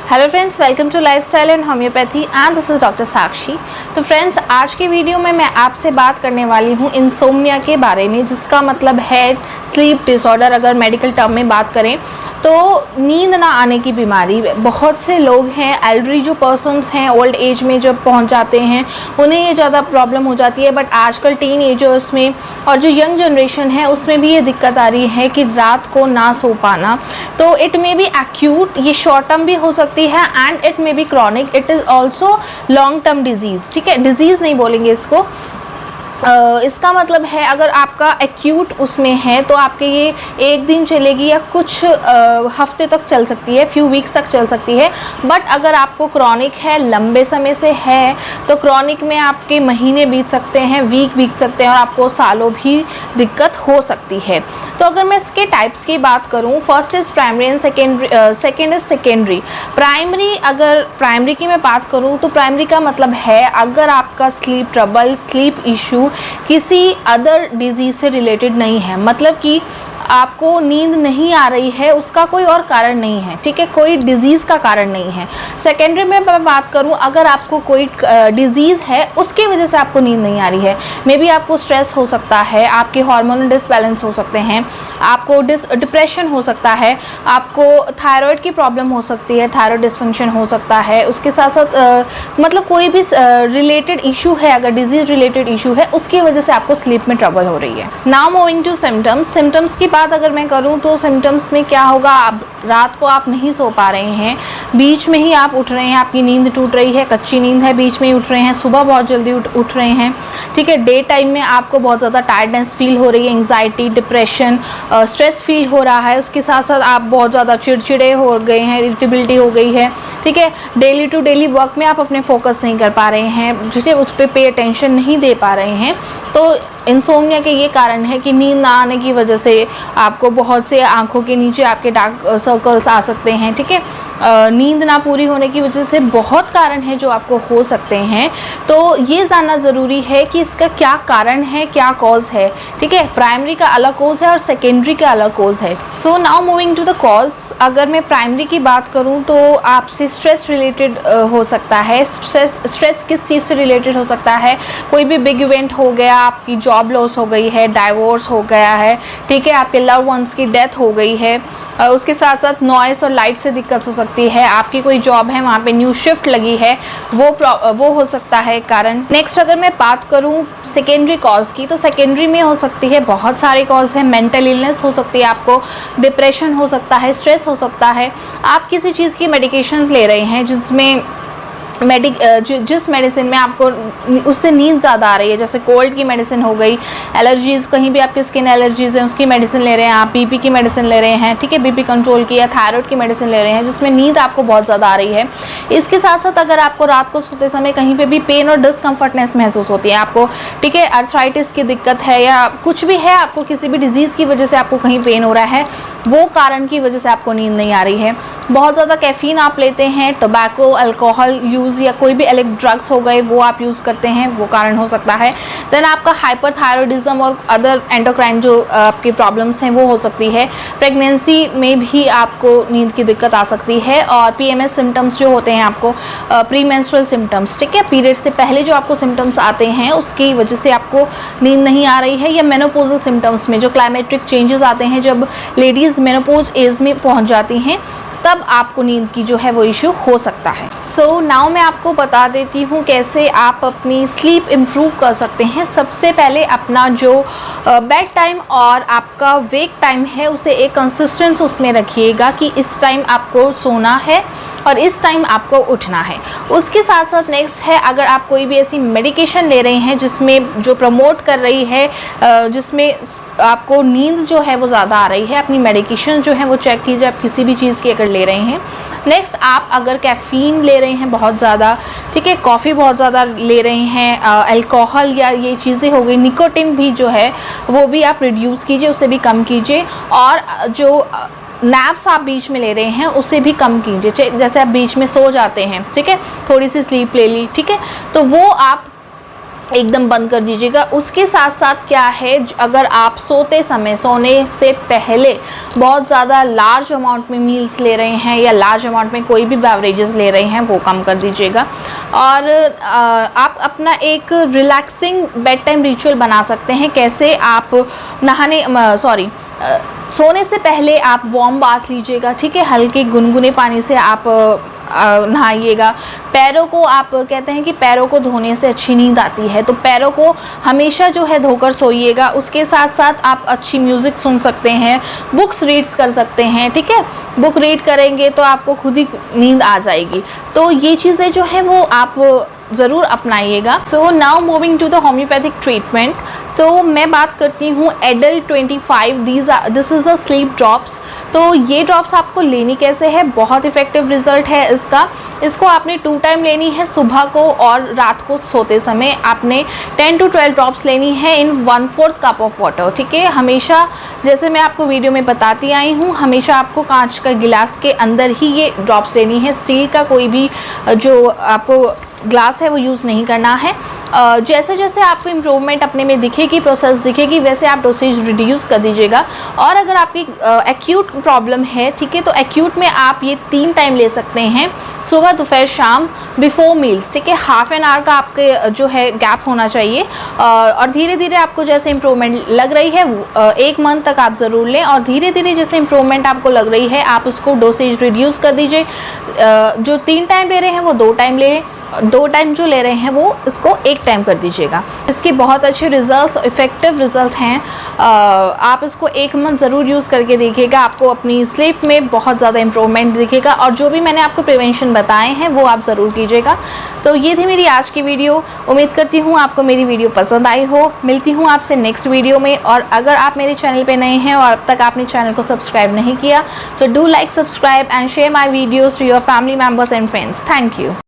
Hello friends, welcome to lifestyle and homoeopathy and this is doctor Sakshi. तो friends, आज के video में मैं आपसे बात करने वाली हूँ इंसोम्निया के बारे में, जिसका मतलब है स्लीप डिसऑर्डर। अगर मेडिकल टर्म में बात करें तो नींद ना आने की बीमारी। बहुत से लोग हैं, एल्डरी जो पर्सन्स हैं, ओल्ड एज में जब पहुंच जाते हैं उन्हें ये ज़्यादा प्रॉब्लम हो जाती है। बट आजकल टीन एजर्स में और जो यंग जनरेशन है उसमें भी ये दिक्कत आ रही है कि रात को ना सो पाना। तो इट मे बी एक्यूट, ये शॉर्ट टर्म भी हो सकती है and it may be chronic, it is also long term disease. ठीक है, डिजीज़ नहीं बोलेंगे इसको। इसका मतलब है अगर आपका एक्यूट उसमें है तो आपके ये एक दिन चलेगी या कुछ हफ्ते तक चल सकती है, फ्यू वीक्स तक चल सकती है। बट अगर आपको क्रॉनिक है, लंबे समय से है, तो क्रॉनिक में आपके महीने बीत सकते हैं, वीक बीत सकते हैं और आपको सालों भी दिक्कत हो सकती है। तो अगर मैं इसके टाइप्स की बात करूं, first is primary and second is secondary. Primary, अगर प्राइमरी की मैं बात करूं तो प्राइमरी का मतलब है अगर आपका स्लीप ट्रबल, स्लीप इशू किसी अदर डिजीज़ से रिलेटेड नहीं है, मतलब कि आपको नींद नहीं आ रही है, उसका कोई और कारण नहीं है। ठीक है, कोई डिजीज़ का कारण नहीं है। सेकेंडरी में मैं बात करूं, अगर आपको कोई डिजीज़ है उसकी वजह से आपको नींद नहीं आ रही है, मे बी आपको स्ट्रेस हो सकता है, आपके हार्मोनल डिसबैलेंस हो सकते हैं, आपको डिप्रेशन हो सकता है, आपको थायराइड की प्रॉब्लम हो सकती है, थायराइड डिसफंक्शन हो सकता है, उसके साथ साथ मतलब कोई भी रिलेटेड इशू है, अगर डिजीज़ रिलेटेड इशू है उसकी वजह से आपको स्लीप में ट्रबल हो रही है। Now moving to symptoms. Symptoms की बात अगर मैं करूं तो सिम्टम्स में क्या होगा, अब रात को आप नहीं सो पा रहे हैं, बीच में ही आप उठ रहे हैं, आपकी नींद टूट रही है, कच्ची नींद है, बीच में ही उठ रहे हैं, सुबह बहुत जल्दी उठ रहे हैं। ठीक है, डे टाइम में आपको बहुत ज़्यादा टायर्डनेस फील हो रही है, एंग्जाइटी, डिप्रेशन, स्ट्रेस फील हो रहा है, उसके साथ साथ आप बहुत ज़्यादा चिड़चिड़े हो गए हैं, इरिटेबिलिटी हो गई है। ठीक है, डेली टू डेली वर्क में आप अपने फोकस नहीं कर पा रहे हैं, जिसे उस पर पे अटेंशन नहीं दे पा रहे हैं। तो इंसोम्निया के ये कारण है कि नींद ना आने की वजह से आपको बहुत से आंखों के नीचे आपके डार्क सर्कल्स आ सकते हैं। ठीक है, नींद ना पूरी होने की वजह से बहुत कारण है जो आपको हो सकते हैं। तो ये जानना ज़रूरी है कि इसका क्या कारण है, क्या कॉज है। ठीक है, प्राइमरी का अलग कॉज है और सेकेंडरी का अलग कॉज है। So now moving to the cause. अगर मैं प्राइमरी की बात करूं तो आपसे स्ट्रेस रिलेटेड हो सकता है। स्ट्रेस किस चीज़ से रिलेटेड हो सकता है, कोई भी बिग इवेंट हो गया, आपकी जॉब लॉस हो गई है, डाइवोर्स हो गया है, ठीक है, आपके लव वंस की डेथ हो गई है, उसके साथ साथ नॉइस और लाइट से दिक्कत हो सकती है, आपकी कोई जॉब है वहाँ पे न्यू शिफ्ट लगी है, वो हो सकता है कारण। नेक्स्ट अगर मैं बात करूँ सेकेंडरी कॉज की, तो सेकेंडरी में हो सकती है बहुत सारे कॉज हैं। मेंटल इलनेस हो सकती है, आपको डिप्रेशन हो सकता है, स्ट्रेस हो सकता है, आप किसी चीज़ की मेडिकेशन ले रहे हैं जिसमें जिस मेडिसिन में आपको उससे नींद ज़्यादा आ रही है, जैसे कोल्ड की मेडिसिन हो गई, एलर्जीज़, कहीं भी आपकी स्किन एलर्जीज़ हैं उसकी मेडिसिन ले रहे हैं, आप बीपी की मेडिसिन ले रहे हैं, ठीक है, बीपी कंट्रोल की या थायराइड की मेडिसिन ले रहे हैं जिसमें नींद आपको बहुत ज़्यादा आ रही है। इसके साथ साथ अगर आपको रात को सोते समय कहीं पर भी पेन और डिस्कम्फर्टनेस महसूस होती है आपको, ठीक है, अर्थराइटिस की दिक्कत है या कुछ भी है, आपको किसी भी डिजीज़ की वजह से आपको कहीं पेन हो रहा है, वो कारण की वजह से आपको नींद नहीं आ रही है। बहुत ज़्यादा कैफ़ीन आप लेते हैं, टोबैको, अल्कोहल यूज़ या कोई भी इलेक्ट्रिक ड्रग्स हो गए वो आप यूज़ करते हैं, वो कारण हो सकता है। देन आपका हाइपरथायरॉयडिज्म और अदर एंडोक्राइन जो आपकी प्रॉब्लम्स हैं वो हो सकती है। प्रेगनेंसी में भी आपको नींद की दिक्कत आ सकती है। और पीएमएस सिम्टम्स जो होते हैं आपको, प्री मेंस्ट्रुअल सिम्टम्स, ठीक है, पीरियड से पहले जो आपको सिम्टम्स आते हैं उसकी वजह से आपको नींद नहीं आ रही है। या मेनोपोजल सिम्टम्स में जो क्लाइमेट्रिक चेंजेस आते हैं, जब लेडीज़ मेनोपोज एज में पहुँच जाती हैं तब आपको नींद की जो है वो इशू हो सकता है। सो नाउ मैं आपको बता देती हूँ कैसे आप अपनी स्लीप इम्प्रूव कर सकते हैं। सबसे पहले अपना जो बेड टाइम और आपका वेक टाइम है उसे एक कंसिस्टेंस उसमें रखिएगा कि इस टाइम आपको सोना है और इस टाइम आपको उठना है। उसके साथ साथ नेक्स्ट है, अगर आप कोई भी ऐसी मेडिकेशन ले रहे हैं जिसमें जो प्रमोट कर रही है, जिसमें आपको नींद जो है वो ज़्यादा आ रही है, अपनी मेडिकेशन जो है वो चेक कीजिए आप किसी भी चीज़ की अगर ले रहे हैं। नेक्स्ट, आप अगर कैफ़ीन ले रहे हैं बहुत ज़्यादा, ठीक है, कॉफ़ी बहुत ज़्यादा ले रहे हैं, अल्कोहल या ये चीज़ें हो गई, निकोटिन भी जो है वो भी आप रिड्यूस कीजिए, उसे भी कम कीजिए। और जो नैप्स आप बीच में ले रहे हैं उसे भी कम कीजिए, जैसे आप बीच में सो जाते हैं, ठीक है, थोड़ी सी स्लीप ले ली, ठीक है, तो वो आप एकदम बंद कर दीजिएगा। उसके साथ साथ क्या है, अगर आप सोते समय, सोने से पहले बहुत ज़्यादा लार्ज अमाउंट में मील्स ले रहे हैं या लार्ज अमाउंट में कोई भी बेवरेजेस ले रहे हैं, वो कम कर दीजिएगा। और आप अपना एक रिलैक्सिंग बेड टाइम रिचुअल बना सकते हैं। कैसे, आप सोने से पहले आप वार्म बाथ लीजिएगा, ठीक है, हल्के गुनगुने पानी से आप नहाइएगा। पैरों को, आप कहते हैं कि पैरों को धोने से अच्छी नींद आती है, तो पैरों को हमेशा जो है धोकर सोइएगा। उसके साथ साथ आप अच्छी म्यूज़िक सुन सकते हैं, बुक्स रीड्स कर सकते हैं, ठीक है। बुक रीड करेंगे तो आपको खुद ही नींद आ जाएगी। तो ये चीज़ें जो है वो आप ज़रूर अपनाइएगा। So now moving to the homoeopathic treatment. तो मैं बात करती हूँ adult 25, this is a sleep drops. तो ये ड्रॉप्स आपको लेनी कैसे है, बहुत इफ़ेक्टिव रिजल्ट है इसका। इसको आपने 2 टाइम लेनी है, सुबह को और रात को सोते समय। आपने 10 to 12 ड्रॉप्स लेनी है इन 1/4 कप ऑफ वाटर, ठीक है। हमेशा, जैसे मैं आपको वीडियो में बताती आई हूँ, हमेशा आपको कांच का गिलास के अंदर ही ये ड्रॉप्स लेनी है। स्टील का कोई भी जो आपको ग्लास है वो यूज़ नहीं करना है। जैसे जैसे आपको इम्प्रूवमेंट अपने में दिखेगी, प्रोसेस दिखेगी, वैसे आप डोसेज रिड्यूस कर दीजिएगा। और अगर आपकी एक्यूट प्रॉब्लम है, ठीक है, तो एक्यूट में आप ये 3 टाइम ले सकते हैं, सुबह, दोपहर, शाम, बिफोर मील्स, ठीक है। हाफ एन आवर का आपके जो है गैप होना चाहिए। और धीरे धीरे आपको जैसे इम्प्रूवमेंट लग रही है, 1 मंथ तक आप ज़रूर लें। और धीरे धीरे जैसे इम्प्रूवमेंट आपको लग रही है, आप उसको डोसेज रिड्यूस कर दीजिए। जो 3 टाइम ले रहे हैं वो 2 टाइम ले, 2 टाइम जो ले रहे हैं वो इसको 1 टाइम कर दीजिएगा। इसके बहुत अच्छे रिजल्ट्स, इफ़ेक्टिव रिजल्ट हैं। आप इसको 1 मंथ ज़रूर यूज़ करके देखिएगा, आपको अपनी स्लीप में बहुत ज़्यादा इम्प्रूवमेंट दिखेगा। और जो भी मैंने आपको प्रिवेंशन बताए हैं वो आप ज़रूर कीजिएगा। तो ये थी मेरी आज की वीडियो। उम्मीद करती हूँ आपको मेरी वीडियो पसंद आई हो। मिलती हूँ आपसे नेक्स्ट वीडियो में। और अगर आप मेरे चैनल पे नए हैं और अब तक आपने चैनल को सब्सक्राइब नहीं किया, तो do like, subscribe and share my videos to your family members and friends. Thank you.